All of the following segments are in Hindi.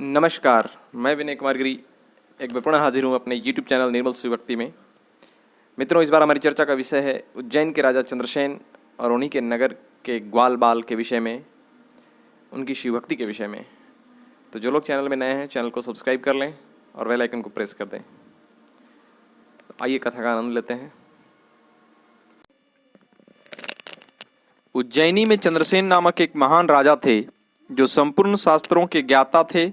नमस्कार, मैं विनय कुमार गिरी एक बार पुनः हाजिर हूँ अपने YouTube चैनल निर्मल शिवभक्ति में। मित्रों, इस बार हमारी चर्चा का विषय है उज्जैन के राजा चंद्रसेन और उन्हीं के नगर के ग्वाल बाल के विषय में, उनकी शिवभक्ति के विषय में। तो जो लोग चैनल में नए हैं, चैनल को सब्सक्राइब कर लें और बेल आइकन को प्रेस कर दें। तो आइए कथा का आनंद लेते हैं। उज्जैनी में चंद्रसेन नामक एक महान राजा थे जो संपूर्ण शास्त्रों के ज्ञाता थे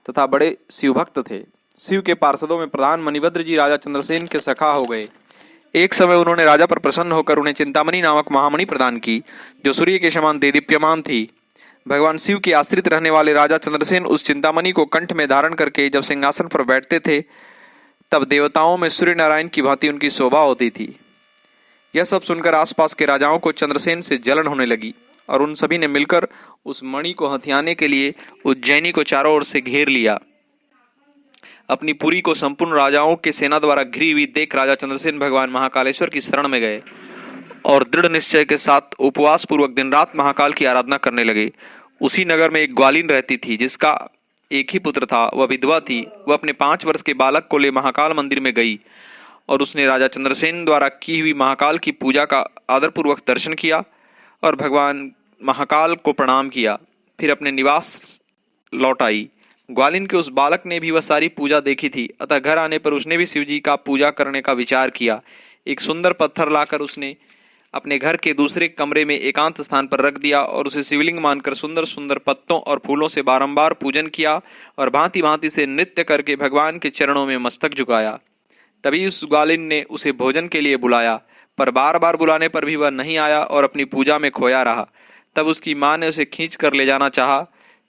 तथा बड़े शिवभक्त थे। शिव के पार्षदों में प्रधान मणिभद्र जी राजा चंद्रसेन के सखा हो गए। एक समय उन्होंने राजा पर प्रसन्न होकर उन्हें चिंतामणि नामक महामणि प्रदान की, जो सूर्य के समान देदीप्यमान थी। भगवान शिव के आश्रित रहने वाले राजा चंद्रसेन उस चिंतामणि को कंठ में धारण करके जब सिंहासन पर बैठते थे, तब देवताओं में सूर्य नारायण की भांति उनकी शोभा होती थी। यह सब सुनकर आसपास के राजाओं को चंद्रसेन से जलन होने लगी और उन सभी ने मिलकर उस मणि को हथियाने के लिए उज्जैनी को चारों ओर से घेर लिया। अपनी पुरी को संपूर्ण राजाओं के सेना द्वारा घिरी हुई देख राजा चंद्रसेन भगवान महाकालेश्वर की शरण में गए और दृढ़ निश्चय के साथ उपवास पूर्वक दिन रात महाकाल की आराधना करने लगे। उसी नगर में एक ग्वालिन रहती थी, जिसका एक ही पुत्र था। वह विधवा थी। वह अपने 5 वर्ष के बालक को ले महाकाल मंदिर में गई और उसने राजा चंद्रसेन द्वारा की हुई महाकाल की पूजा का आदरपूर्वक दर्शन किया और भगवान महाकाल को प्रणाम किया। फिर अपने निवास लौट आई। ग्वालिन के उस बालक ने भी वह सारी पूजा देखी थी, अतः घर आने पर उसने भी शिवजी का पूजा करने का विचार किया। एक सुंदर पत्थर लाकर उसने अपने घर के दूसरे कमरे में एकांत स्थान पर रख दिया और उसे शिवलिंग मानकर सुंदर सुंदर पत्तों और फूलों से बारंबार पूजन किया और भांति भांति से नृत्य करके भगवान के चरणों में मस्तक झुकाया। तभी उस ग्वालिन ने उसे भोजन के लिए बुलाया, पर बार बार बुलाने पर भी वह नहीं आया और अपनी पूजा में खोया रहा। तब उसकी मां ने उसे खींच कर ले जाना चाहा,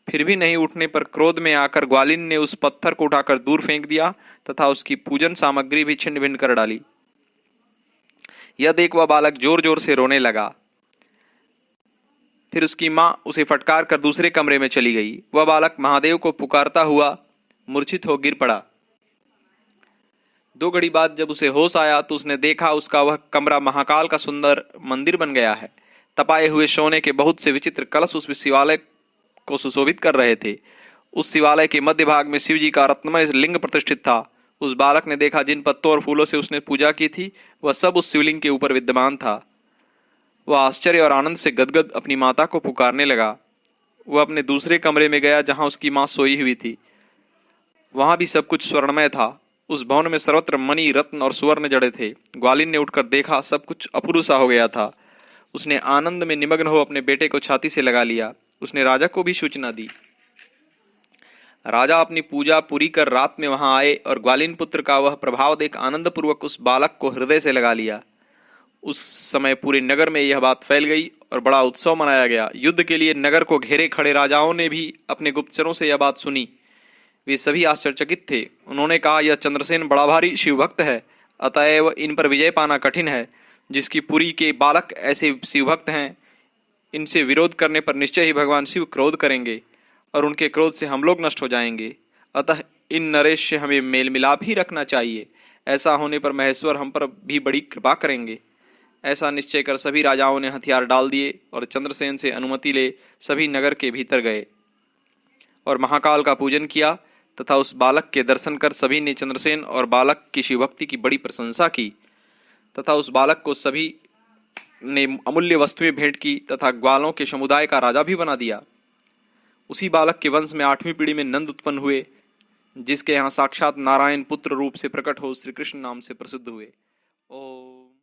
फिर भी नहीं उठने पर क्रोध में आकर ग्वालिन ने उस पत्थर को उठाकर दूर फेंक दिया तथा उसकी पूजन सामग्री भी छिन्न भिन्न कर डाली। यह देख वह बालक जोर जोर से रोने लगा। फिर उसकी मां उसे फटकार कर दूसरे कमरे में चली गई। वह बालक महादेव को पुकारता हुआ मूर्छित हो गिर पड़ा। 2 घड़ी बाद जब उसे होश आया तो उसने देखा उसका वह कमरा महाकाल का सुंदर मंदिर बन गया है। तपाए हुए सोने के बहुत से विचित्र कलश उस शिवालय को सुशोभित कर रहे थे। उस शिवालय के मध्य भाग में शिव जी का रत्नमय लिंग प्रतिष्ठित था। उस बालक ने देखा जिन पत्तों और फूलों से उसने पूजा की थी, वह सब उस शिवलिंग के ऊपर विद्यमान था। वह आश्चर्य और आनंद से गदगद अपनी माता को पुकारने लगा। वह अपने दूसरे कमरे में गया जहां उसकी मां सोई हुई थी। वहां भी सब कुछ स्वर्णमय था। उस भवन में सर्वत्र मणि, रत्न और सुवर्ण जड़े थे। ग्वालिन ने उठकर देखा, सब कुछ अपूर्व सा हो गया था। उसने आनंद में निमग्न हो अपने बेटे को छाती से लगा लिया। उसने राजा को भी सूचना दी। राजा अपनी पूजा पूरी कर रात में वहां आए और ग्वालिन पुत्र का वह प्रभाव देख आनंद पूर्वक उस बालक को हृदय से लगा लिया। उस समय पूरे नगर में यह बात फैल गई और बड़ा उत्सव मनाया गया। युद्ध के लिए नगर को घेरे खड़े राजाओं ने भी अपने गुप्तचरों से यह बात सुनी। वे सभी आश्चर्यचकित थे। उन्होंने कहा, यह चंद्रसेन बड़ा भारी शिवभक्त है, अतएव इन पर विजय पाना कठिन है। जिसकी पुरी के बालक ऐसे शिवभक्त हैं, इनसे विरोध करने पर निश्चय ही भगवान शिव क्रोध करेंगे और उनके क्रोध से हम लोग नष्ट हो जाएंगे। अतः इन नरेश से हमें मेल मिलाप ही रखना चाहिए। ऐसा होने पर महेश्वर हम पर भी बड़ी कृपा करेंगे। ऐसा निश्चय कर सभी राजाओं ने हथियार डाल दिए और चंद्रसेन से अनुमति ले सभी नगर के भीतर गए और महाकाल का पूजन किया तथा उस बालक के दर्शन कर सभी ने चंद्रसेन और बालक की शिवभक्ति की बड़ी प्रशंसा की तथा उस बालक को सभी ने अमूल्य वस्तुएं भेंट की तथा ग्वालों के समुदाय का राजा भी बना दिया। उसी बालक के वंश में 8वीं पीढ़ी में नंद उत्पन्न हुए, जिसके यहाँ साक्षात नारायण पुत्र रूप से प्रकट हो श्री कृष्ण नाम से प्रसिद्ध हुए। ओम।